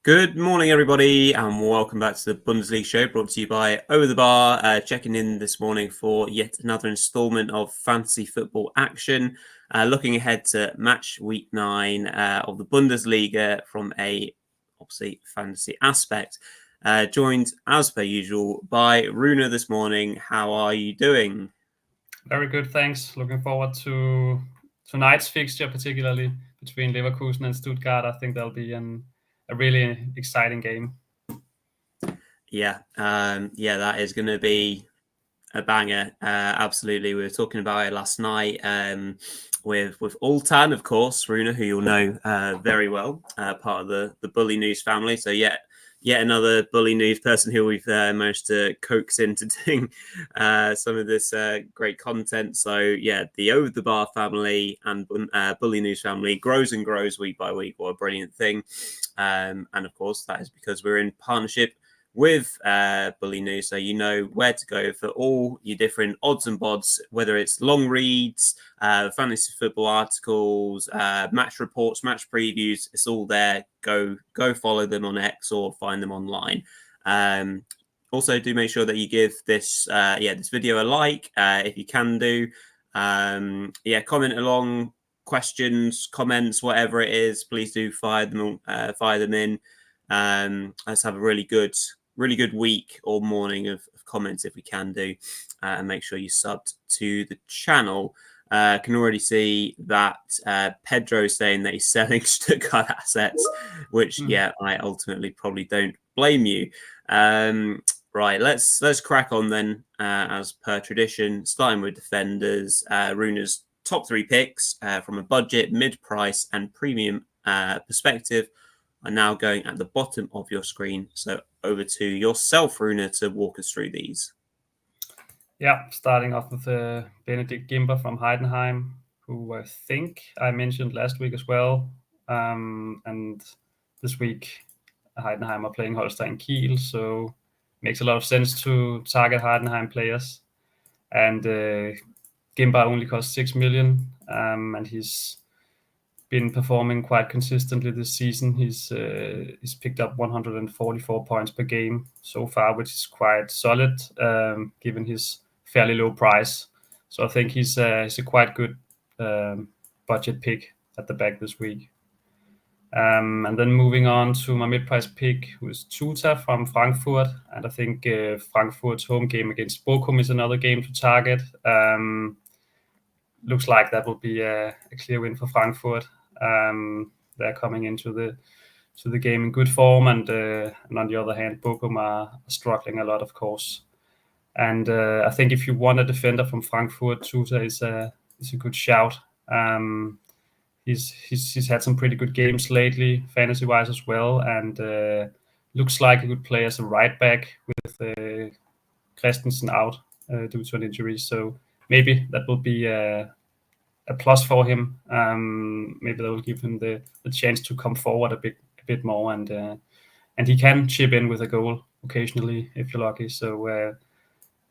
Good morning, everybody, and welcome back to the Bundesliga show brought to you by Over the Bar. Checking in this morning for yet another instalment of fantasy football action. Looking ahead to match week 9 of the Bundesliga from a obviously fantasy aspect. Joined as per usual by Rune this morning. How are you doing? Very good, thanks. Looking forward to tonight's fixture, particularly between Leverkusen and Stuttgart. I think that'll be a really exciting game. Yeah, that is going to be a banger. Absolutely. We were talking about it last night with Ultan, of course, Rune, who you'll know very well, part of the Bulinews family. So yet another Bulinews person who we've managed to coax into doing some of this great content. So yeah, the Over the Bar family and Bulinews family grows and grows week by week. What a brilliant thing. And of course, that is because we're in partnership with Bulinews, so you know where to go for all your different odds and bods, whether it's long reads, fantasy football articles, match reports, match previews. It's all there. Go follow them on X or find them online. Also, do make sure that you give this this video a like if you can do. Comment along, questions, comments, whatever it is. Please do fire them in. Let's have a really good week or morning of comments if we can do, and make sure you subbed to the channel. Can already see that Pedro is saying that he's selling Stuttgart assets, which I ultimately probably don't blame you. Right, let's crack on then, as per tradition, starting with defenders. Rune's top 3 picks from a budget, mid-price and premium perspective are now going at the bottom of your screen. So over to yourself, Rune, to walk us through these. Yeah, starting off with Benedikt Gimber from Heidenheim, who I think I mentioned last week as well. And this week, Heidenheim are playing Holstein Kiel, so makes a lot of sense to target Heidenheim players. And Gimber only costs 6 million, and he's been performing quite consistently this season. He's picked up 144 points per game so far, which is quite solid given his fairly low price. So I think he's a quite good budget pick at the back this week. And then moving on to my mid-price pick, who is Tuta from Frankfurt. And I think Frankfurt's home game against Bochum is another game to target. Looks like that will be a clear win for Frankfurt. They're coming into the game in good form, and on the other hand, Bochum are struggling a lot, of course. And I think if you want a defender from Frankfurt, Tuta is a good shout. He's had some pretty good games lately, fantasy-wise as well, and looks like he could play as a right back with Christensen out due to an injury. So maybe that will be a plus for him. Maybe that will give him the chance to come forward a bit more, and he can chip in with a goal occasionally if you're lucky. So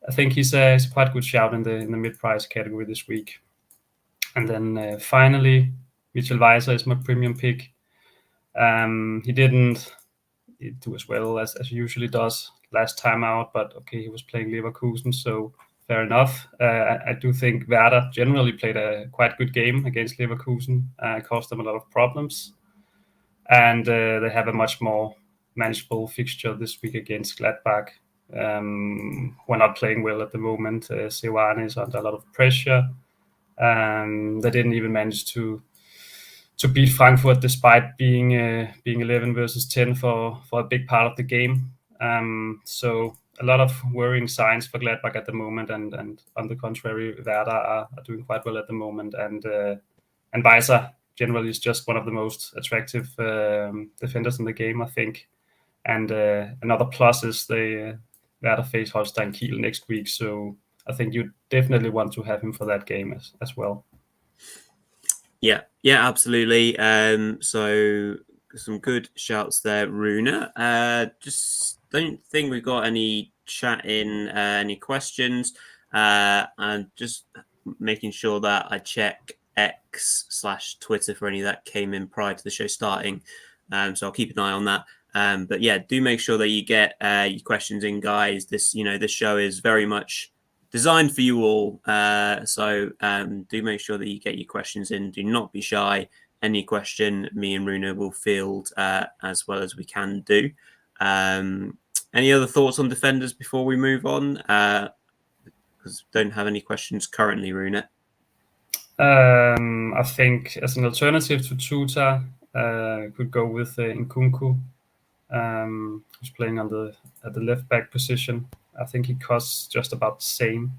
I think he's a quite good shout in the mid-price category this week. And then finally, Mitchell Weiser is my premium pick. He didn't do as well as he usually does last time out, but okay, he was playing Leverkusen, so fair enough. I do think Werder generally played a quite good game against Leverkusen, caused them a lot of problems. And they have a much more manageable fixture this week against Gladbach. We're not playing well at the moment. Seoane is under a lot of pressure. They didn't even manage to beat Frankfurt despite being 11 versus 10 for a big part of the game. So a lot of worrying signs for Gladbach at the moment, and on the contrary, Werder are doing quite well at the moment, and Weiser generally is just one of the most attractive defenders in the game, I think. And another plus is they Werder face Holstein Kiel next week, so I think you definitely want to have him for that game as well. Yeah, absolutely. So some good shouts there, Rune. Just don't think we've got any chat in, any questions. And just making sure that I check X/Twitter for any that came in prior to the show starting. So I'll keep an eye on that. But yeah, do make sure that you get your questions in, guys. This show is very much designed for you all. So do make sure that you get your questions in. Do not be shy. Any question, me and Rune will field as well as we can do. Any other thoughts on defenders before we move on? Because don't have any questions currently, Rune. I think as an alternative to Tuta, could go with Nkunku, who's playing at the left back position. I think he costs just about the same.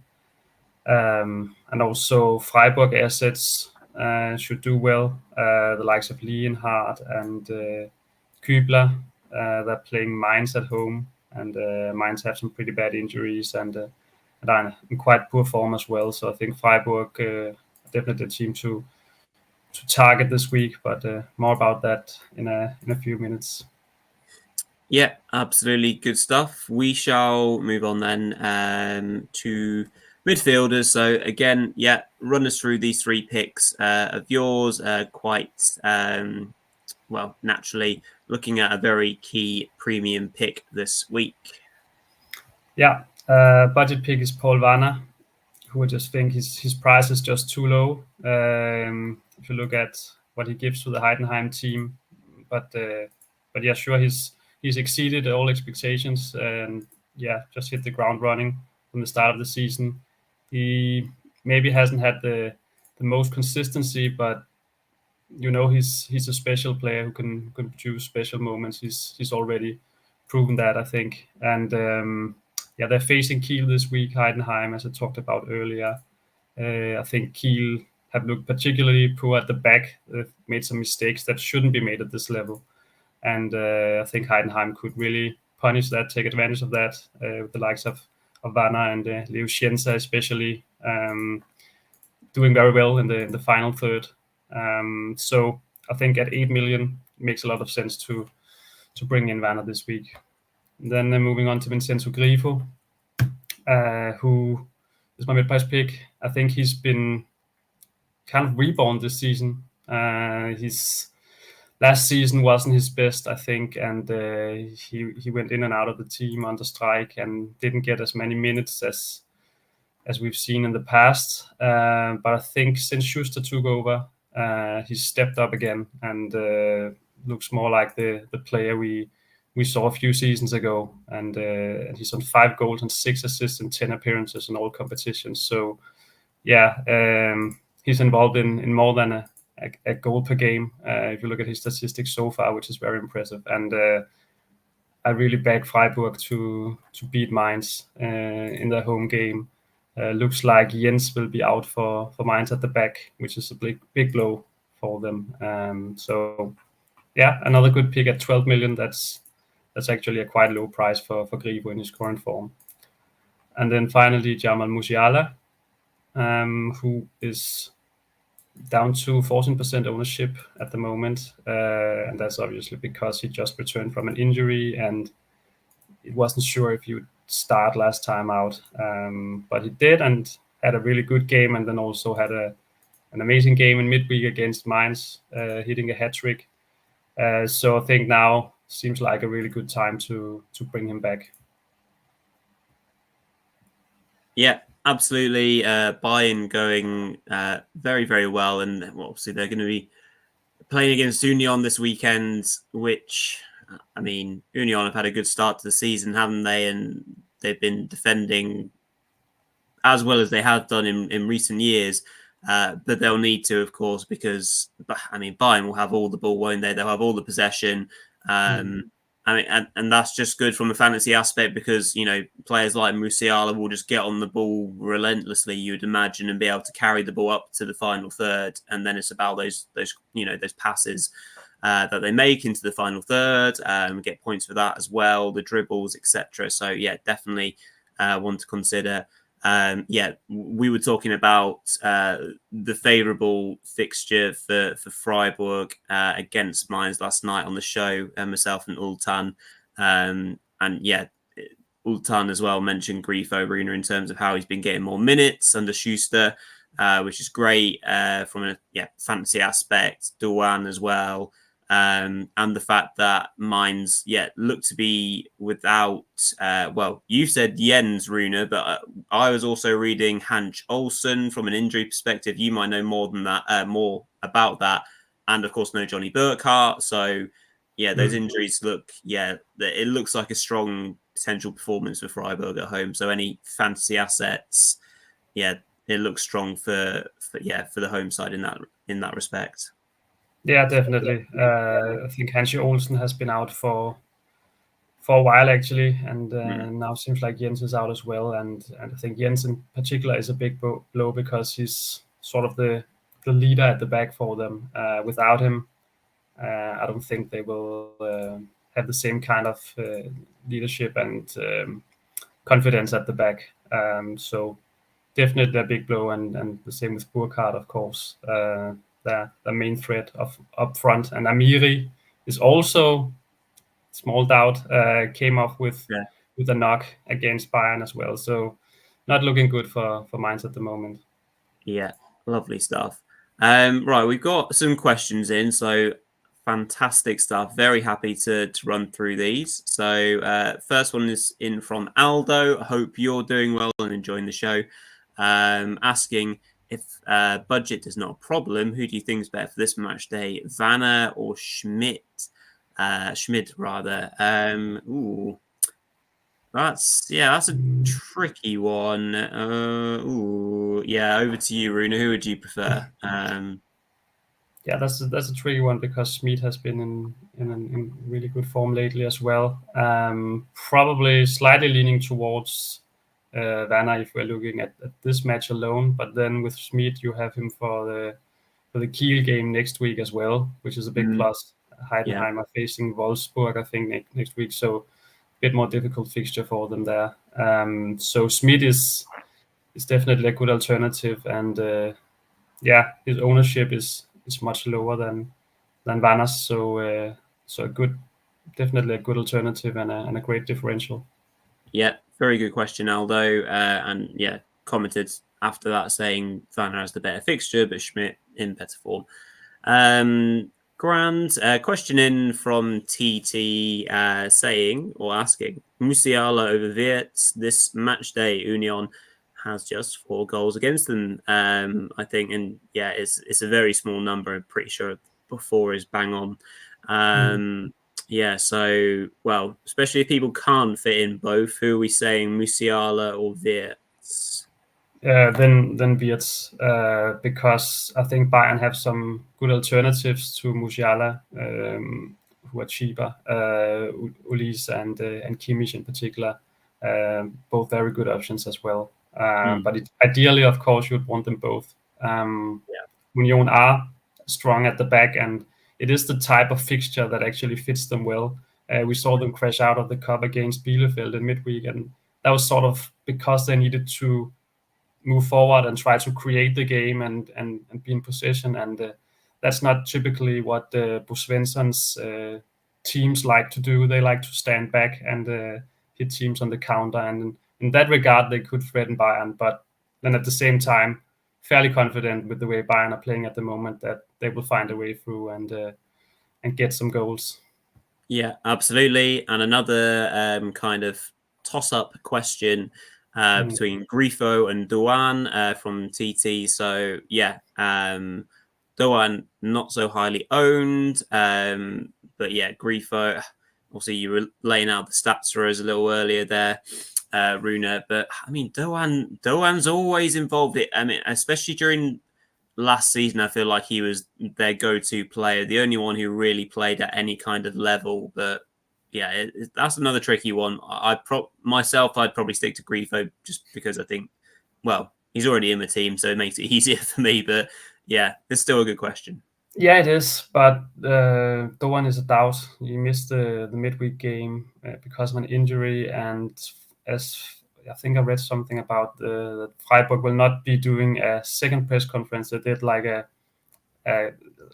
And also Freiburg assets should do well. The likes of Lienhardt and Kübler, they're playing Mainz at home, and Mainz have some pretty bad injuries and are in quite poor form as well. So I think Freiburg are definitely a team to target this week, but more about that in a few minutes. Yeah, absolutely. Good stuff. We shall move on then to midfielders. So again, yeah, run us through these 3 picks of yours. Quite well, naturally looking at a very key premium pick this week. Yeah, budget pick is Paul Werner, who I just think his price is just too low. If you look at what he gives to the Heidenheim team, but yeah, sure, he's exceeded all expectations and yeah, just hit the ground running from the start of the season. He maybe hasn't had the most consistency, but he's a special player who can produce special moments. He's already proven that, I think. And yeah, they're facing Kiel this week, Heidenheim, as I talked about earlier. I think Kiel have looked particularly poor at the back. They've made some mistakes that shouldn't be made at this level. And I think Heidenheim could really punish that, take advantage of that, with the likes of Werner and Leo Scienza especially doing very well in the final third. So I think at 8 million, it makes a lot of sense to bring in Werner this week. And then moving on to Vincenzo Grifo, who is my mid-price pick. I think he's been kind of reborn this season. His last season wasn't his best, I think, and he went in and out of the team under strike and didn't get as many minutes as we've seen in the past. But I think since Schuster took over, he's stepped up again and looks more like the player we saw a few seasons ago. And he's on 5 goals and 6 assists in 10 appearances in all competitions. So yeah, he's involved in more than a goal per game if you look at his statistics so far, which is very impressive. And I really back Freiburg to beat Mainz in their home game. Looks like Jens will be out for Mainz at the back, which is a big blow for them. So yeah, another good pick at 12 million. That's actually a quite low price for Grifo in his current form. And then finally Jamal Musiala, who is down to 14% ownership at the moment, and that's obviously because he just returned from an injury and it wasn't sure if he would start last time out, but he did and had a really good game, and then also had an amazing game in midweek against Mainz, hitting a hat-trick. So I think now seems like a really good time to bring him back. Yeah, absolutely. Bayern going very, very well, and obviously they're going to be playing against Union this weekend, which, I mean, Union have had a good start to the season, haven't they? And they've been defending as well as they have done in recent years. But they'll need to, of course, because, I mean, Bayern will have all the ball, won't they? They'll have all the possession. I mean, and that's just good from a fantasy aspect because, players like Musiala will just get on the ball relentlessly, you would imagine, and be able to carry the ball up to the final third. And then it's about those passes that they make into the final third, get points for that as well, the dribbles, etc. So, yeah, definitely one to consider. We were talking about the favourable fixture for Freiburg against Mainz last night on the show, myself and Ultan. And yeah, Ultan as well mentioned Grifo, Rune, in terms of how he's been getting more minutes under Schuster, which is great from a fantasy aspect. Douan as well. and the fact that Mainz, look to be without, you said Jens, Rune, but I was also reading Hans Olsen from an injury perspective. You might know more than that, more about that, and of course, no Johnny Burkhardt. So, those injuries look, it looks like a strong potential performance for Freiburg at home. So, any fantasy assets, it looks strong for the home side in that respect. Yeah, definitely. I think Hansi Olsen has been out for a while actually, and now seems like Jens is out as well. And I think Jens in particular is a big blow because he's sort of the leader at the back for them. Without him, I don't think they will have the same kind of leadership and confidence at the back. So definitely a big blow, and the same with Burkhardt, of course. The main threat of up front, and Amiri is also, small doubt, came off with a knock against Bayern as well. So not looking good for Mainz at the moment. Yeah, lovely stuff. Right, we've got some questions in, so fantastic stuff. Very happy to run through these. So first one is in from Aldo. I hope you're doing well and enjoying the show. Asking if budget is not a problem, who do you think is better for this match day, Vanna or Schmidt? Schmidt rather. That's a tricky one. Over to you, Rune. Who would you prefer? That's a tricky one because Schmidt has been in really good form lately as well. Probably slightly leaning towards Vanna if we're looking at this match alone. But then with Schmidt, you have him for the Kiel game next week as well, which is a big plus. Heidenheim are facing Wolfsburg, I think, next week. So bit more difficult fixture for them there. So Schmidt is definitely a good alternative, and his ownership is much lower than Vanna's. So definitely a good alternative and a great differential. Yeah, very good question, Aldo. And commented after that saying Vanna has the better fixture, but Schmidt in better form. Grand question in from TT saying or asking Musiala over Wirtz this match day. Union has just 4 goals against them, I think, and it's a very small number. I'm pretty sure before is bang on. So especially if people can't fit in both, who are we saying, Musiala or Wirtz? Then Wirtz, because I think Bayern have some good alternatives to Musiala, who are cheaper. Ulis and Kimmich in particular, both very good options as well. But ideally, of course, you would want them both. Union are strong at the back, and it is the type of fixture that actually fits them well. We saw them crash out of the cup against Bielefeld in midweek, and that was sort of because they needed to move forward and try to create the game and be in possession. And that's not typically what Bo Svensson's teams like to do. They like to stand back and hit teams on the counter. And in that regard, they could threaten Bayern. But then at the same time, fairly confident with the way Bayern are playing at the moment that they will find a way through and get some goals. Yeah, absolutely. And another kind of toss-up question between Grifo and Douan from TT. So Douan not so highly owned, but Grifo. Also, you were laying out the stats for us a little earlier there, Rune. But I mean, Douan's always involved. I mean, especially during last season, I feel like he was their go-to player, the only one who really played at any kind of level. But that's another tricky one. I'd probably stick to Grifo just because I think, he's already in the team, so it makes it easier for me. But it's still a good question. Yeah, it is, but Douan is a doubt. He missed the midweek game because of an injury, and as I think I read something about that Freiburg will not be doing a second press conference. They did like a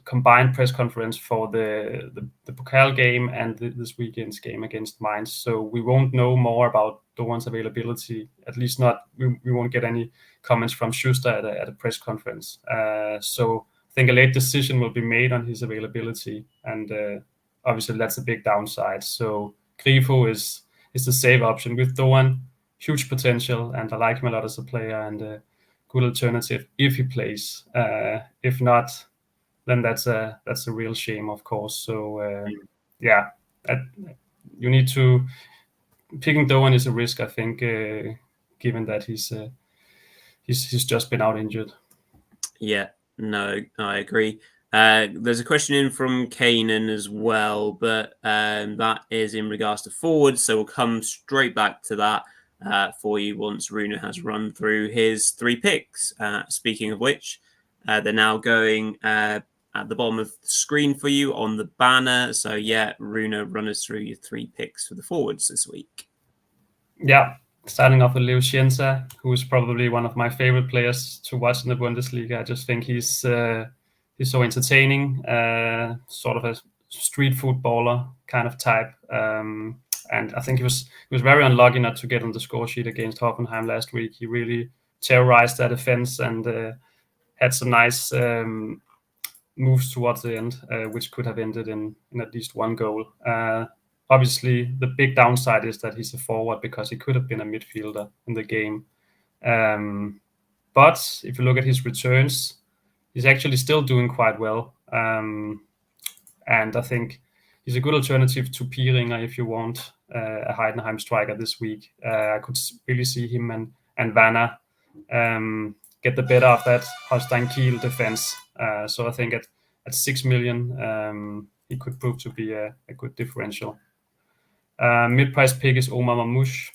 combined press conference for the Pokal game and this weekend's game against Mainz. So we won't know more about Douan's availability. At least not. We won't get any comments from Schuster at a press conference. So think a late decision will be made on his availability, and obviously that's a big downside. So Grifo is the safe option with Doan. Huge potential, and I like him a lot as a player and a good alternative if he plays. If not, then that's a real shame, of course. So yeah, you need to picking Doan is a risk, I think, given that he's just been out injured. Yeah, no, I agree. There's a question in from Kanan as well, but that is in regards to forwards, so we'll come straight back to that for you once Rune has run through his 3 picks. Speaking of which, they're now going at the bottom of the screen for you on the banner. So yeah, Rune, run us through your 3 picks for the forwards this week. Yeah, starting off with Leo Scienza, who is probably one of my favorite players to watch in the Bundesliga. I just think he's so entertaining, sort of a street footballer kind of type. And I think he was very unlucky not to get on the score sheet against Hoffenheim last week. He really terrorized that defense and had some nice moves towards the end, which could have ended in at least 1 goal. Obviously, the big downside is that he's a forward because he could have been a midfielder in the game. But if you look at his returns, he's actually still doing quite well. And I think he's a good alternative to Pieringer if you want a Heidenheim striker this week. I could really see him and Vanna get the better of that Holstein Kiel defense. So I think at 6 million, he could prove to be a good differential. Mid-price pick is Omar Mamouche.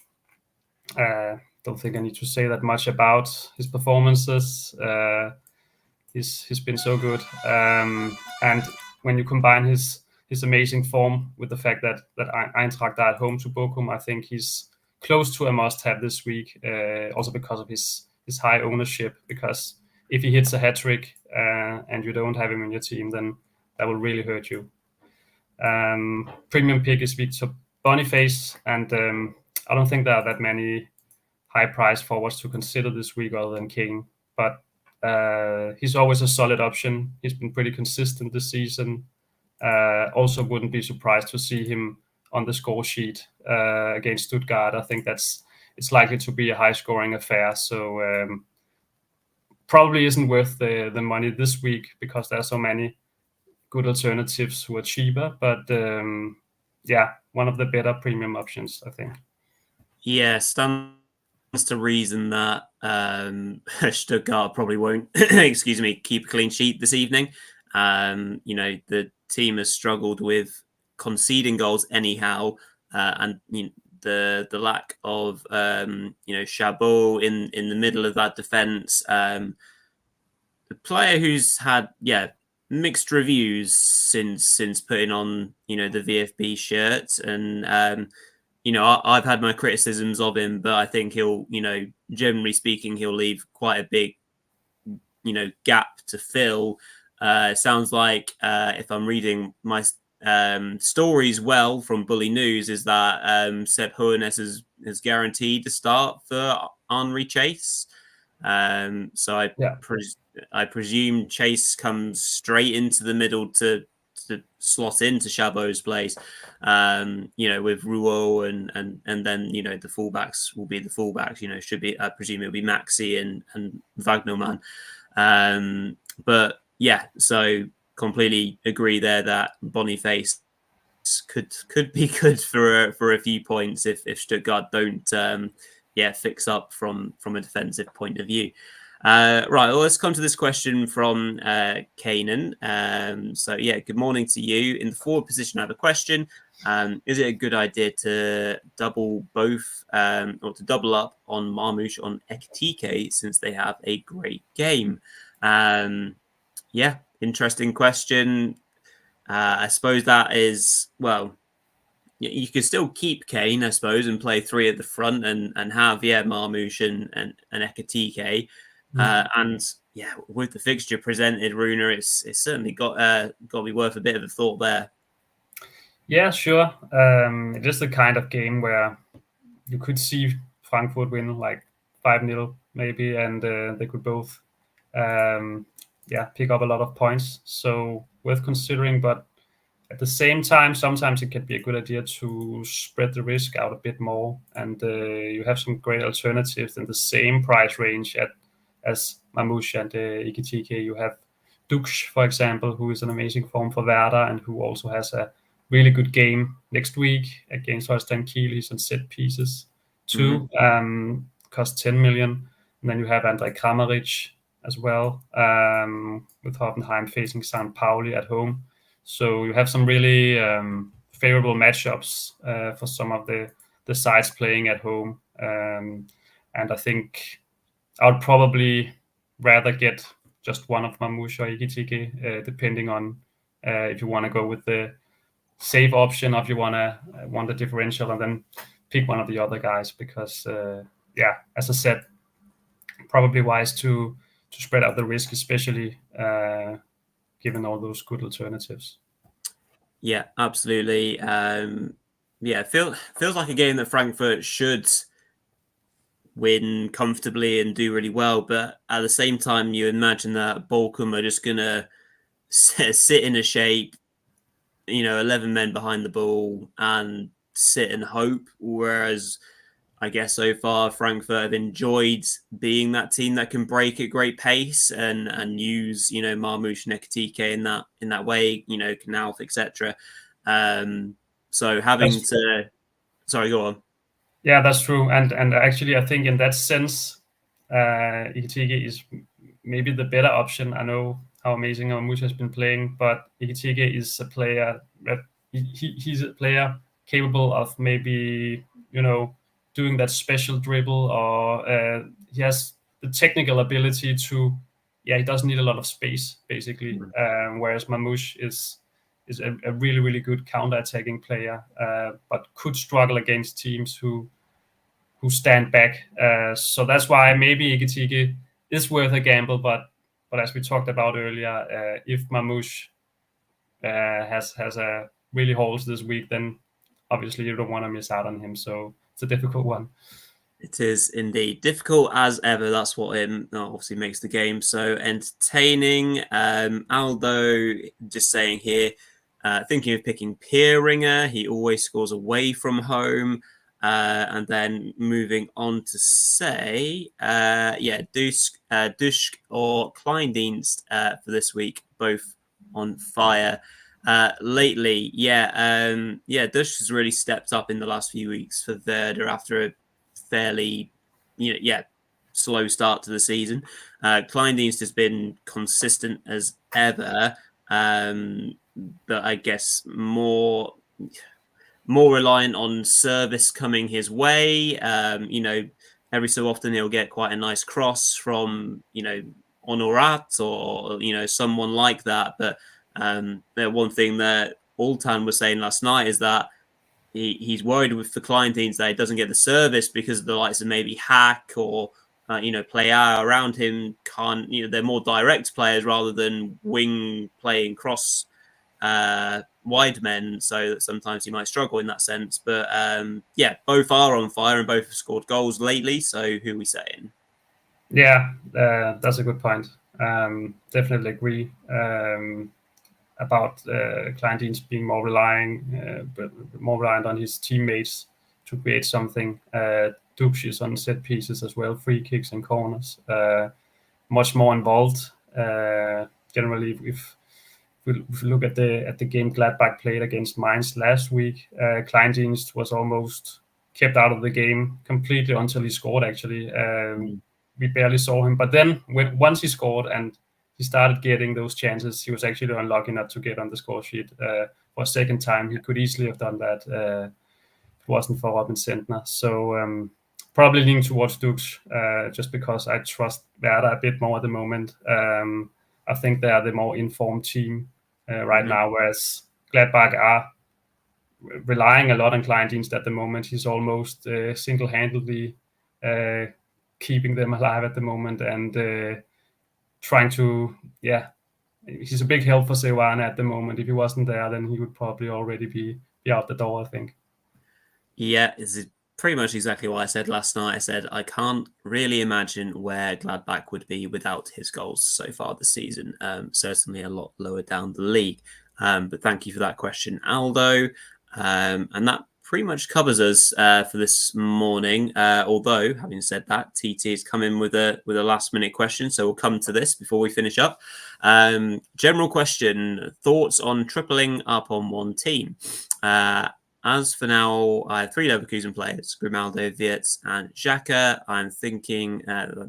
Don't think I need to say that much about his performances. He's been so good. And when you combine his amazing form with the fact that Eintracht are at home to Bochum, I think he's close to a must-have this week, also because of his high ownership. Because if he hits a hat-trick and you don't have him in your team, then that will really hurt you. Premium pick is Victor Boniface, and I don't think there are that many high-priced forwards to consider this week other than King, but he's always a solid option. He's been pretty consistent this season. Also wouldn't be surprised to see him on the score sheet against Stuttgart. I think it's likely to be a high-scoring affair, so probably isn't worth the money this week because there are so many good alternatives who are cheaper, but yeah, one of the better premium options, I think. Yeah, stands to reason that Stuttgart probably won't, excuse me, keep a clean sheet this evening. The team has struggled with conceding goals anyhow, and the lack of Chabot in the middle of that defense. The player who's had mixed reviews since putting on the VfB shirt, and I've had my criticisms of him, but I think he'll generally speaking he'll leave quite a big gap to fill. Sounds like if I'm reading my stories well from Bulinews, is that Seb Hoeneß is guaranteed to start for Henri Chase. So I presume Chase comes straight into the middle to slot into Chabot's place, with Rouault and then the fullbacks will be the fullbacks. Should be, I presume it'll be Maxi and Wagnerman. But yeah, so completely agree there that Boniface could be good for a few points if Stuttgart don't fix up from a defensive point of view. Right, well, let's come to this question from Kanan. So yeah, good morning to you. In the forward position, I have a question. Is it a good idea to double both or to double up on Marmouche on Ekitike since they have a great game? Yeah, interesting question. I suppose that is, well, you could still keep Kane, I suppose, and play 3 at the front and have Marmouche and Ekitike. And yeah, with the fixture presented, Rune, it's certainly got to be worth a bit of a thought there. Yeah, sure. It is the kind of game where you could see Frankfurt win like 5-0 maybe, and they could both pick up a lot of points. So worth considering, but at the same time, sometimes it can be a good idea to spread the risk out a bit more. And you have some great alternatives in the same price range as Mamouche and Ikitike. You have Dux, for example, who is an amazing form for Werder and who also has a really good game next week against Holstein Kiel. He's on set pieces too. Cost 10 million. And then you have Andrej Kramaric as well, with Hoffenheim facing St. Pauli at home. So you have some really favorable matchups for some of the sides playing at home. And I think I would probably rather get just one of Mamouche or Ikitike, depending on if you want to go with the safe option or if you want the differential and then pick one of the other guys. Because, as I said, probably wise to spread out the risk, especially given all those good alternatives. Yeah, absolutely. Feels like a game that Frankfurt should win comfortably and do really well, but at the same time, you imagine that Bochum are just gonna sit in a shape, 11 men behind the ball and sit and hope. Whereas I guess so far Frankfurt have enjoyed being that team that can break at great pace and use Marmoush and Ekitike in that way, Knauf, etc. So having sorry, go on. Yeah, that's true, and actually I think in that sense, Ekitike is maybe the better option. I know how amazing Marmoush has been playing, but Ekitike is a player that he's a player capable of maybe doing that special dribble, or he has the technical ability to, he doesn't need a lot of space, basically. Whereas Mamouche is a really, really good counter-attacking player, but could struggle against teams who stand back. So that's why maybe Ikitike is worth a gamble, but as we talked about earlier, if Mamouche has a really holes this week, then obviously you don't want to miss out on him. So it's a difficult one. It is indeed difficult as ever. That's what obviously makes the game so entertaining. Aldo just saying here, thinking of picking Pieringer. He always scores away from home. And then moving on to say, Dusk or Kleindienst for this week, both on fire. Lately, Dusk has really stepped up in the last few weeks for Werder after a fairly, slow start to the season. Kleindienst has been consistent as ever, but I guess more reliant on service coming his way. Every so often he'll get quite a nice cross from, Honorat or, someone like that. But the one thing that Altan was saying last night is that he's worried with the Kleindienst that he doesn't get the service because of the likes of maybe Hack or, player around him can't, they're more direct players rather than wing playing cross wide men, so that sometimes you might struggle in that sense. But both are on fire and both have scored goals lately. So who are we saying? Yeah, that's a good point. Definitely agree about Kleindienst being more reliant on his teammates to create something. Dux is on set pieces as well, free kicks and corners, much more involved. Generally, if we look at the game Gladbach played against Mainz last week, Kleindienst was almost kept out of the game completely until he scored, actually. We barely saw him. But then once he scored and he started getting those chances, he was actually unlucky not to get on the score sheet for a second time. He could easily have done that if it wasn't for Robin Sentner. So probably leaning towards Dux, just because I trust Werder a bit more at the moment. I think they are the more informed team right now, whereas Gladbach are relying a lot on Kleindienst at the moment. He's almost single-handedly keeping them alive at the moment and trying to, he's a big help for Seoane at the moment. If he wasn't there, then he would probably already be out the door, I think. Yeah, it's pretty much exactly what I said last night. I said I can't really imagine where Gladbach would be without his goals so far this season. Certainly a lot lower down the league. But thank you for that question, Aldo. And that pretty much covers us for this morning. Although, having said that, TT has come in with a last minute question, so we'll come to this before we finish up. General question: thoughts on tripling up on one team? As for now, I have 3 Leverkusen players: Grimaldo, Wirtz, and Xhaka. I'm thinking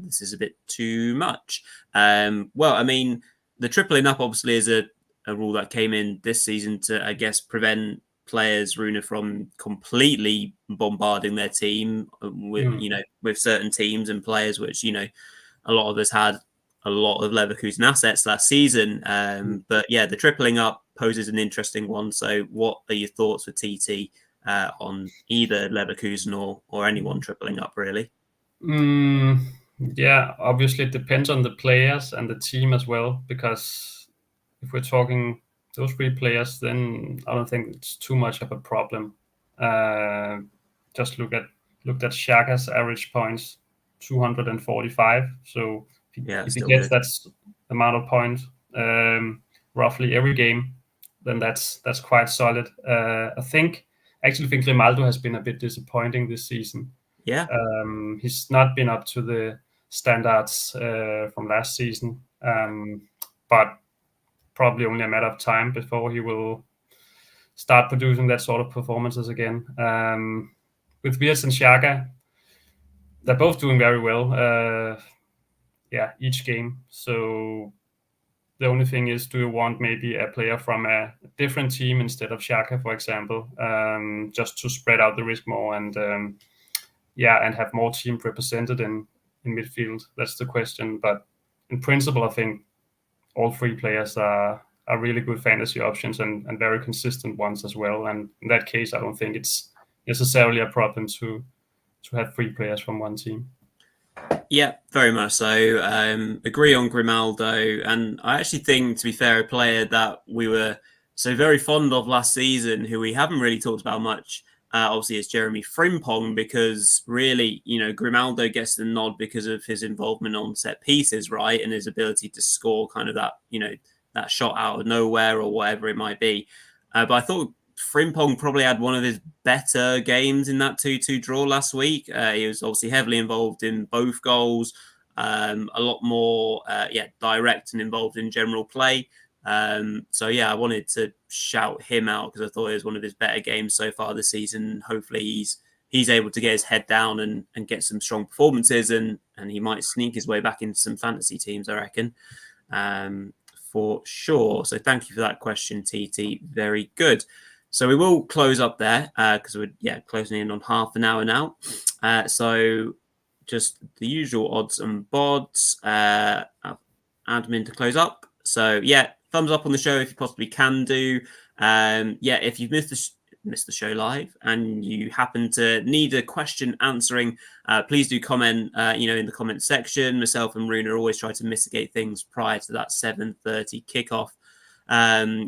this is a bit too much. Well, I mean, the tripling up obviously is a rule that came in this season to, I guess, prevent players, Rune, from completely bombarding their team with, with certain teams and players, which, a lot of us had a lot of Leverkusen assets last season. But yeah, the tripling up poses an interesting one. So what are your thoughts for TT on either Leverkusen or anyone tripling up, really? Yeah, obviously it depends on the players and the team as well, because if we're talking those 3 players, then I don't think it's too much of a problem. Just looked at Xhaka's average points, 245. So if he gets that amount of points roughly every game, then that's quite solid. I actually think Grimaldo has been a bit disappointing this season. Yeah. He's not been up to the standards from last season, but probably only a matter of time before he will start producing that sort of performances again. With Wirtz and Xhaka, they're both doing very well, each game. So the only thing is, do you want maybe a player from a different team instead of Xhaka, for example, just to spread out the risk more and have more team represented in midfield? That's the question. But in principle, I think all 3 players are really good fantasy options and very consistent ones as well. And in that case, I don't think it's necessarily a problem to have 3 players from one team. Yeah, very much so. Agree on Grimaldo. And I actually think, to be fair, a player that we were so very fond of last season, who we haven't really talked about much, obviously, is Jeremy Frimpong, because really, Grimaldo gets the nod because of his involvement on set pieces, right? And his ability to score kind of that, that shot out of nowhere or whatever it might be. But I thought Frimpong probably had one of his better games in that 2-2 draw last week. He was obviously heavily involved in both goals, a lot more direct and involved in general play. So yeah, I wanted to shout him out because I thought it was one of his better games so far this season. Hopefully he's able to get his head down and get some strong performances, and he might sneak his way back into some fantasy teams, I reckon, for sure. So thank you for that question, TT. Very good. So we will close up there because we're closing in on half an hour now. So just the usual odds and bods. Admin to close up. So yeah, thumbs up on the show if you possibly can do. If you've missed the show live and you happen to need a question answering, please do comment. In the comment section. Myself and Rune always try to mitigate things prior to that 7:30 kickoff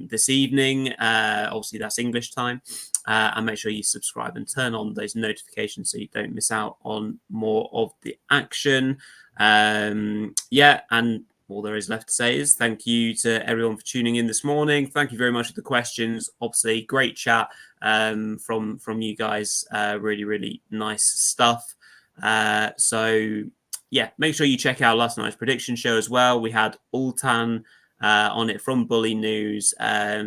this evening. Obviously, that's English time. And make sure you subscribe and turn on those notifications so you don't miss out on more of the action. And all there is left to say is thank you to everyone for tuning in this morning. Thank you very much for the questions. Obviously, great chat from you guys. Really, really nice stuff. Make sure you check out last night's prediction show as well. We had Ultan on it from Bulinews,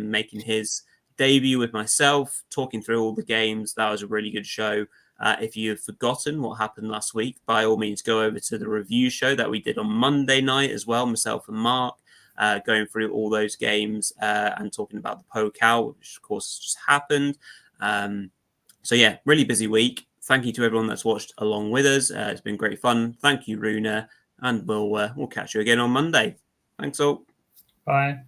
making his debut with myself, talking through all the games. That was a really good show. If you've forgotten what happened last week, by all means, go over to the review show that we did on Monday night as well, myself and Mark, going through all those games and talking about the Pokal, which of course just happened. Really busy week. Thank you to everyone that's watched along with us. It's been great fun. Thank you, Rune, and we'll catch you again on Monday. Thanks all. Bye.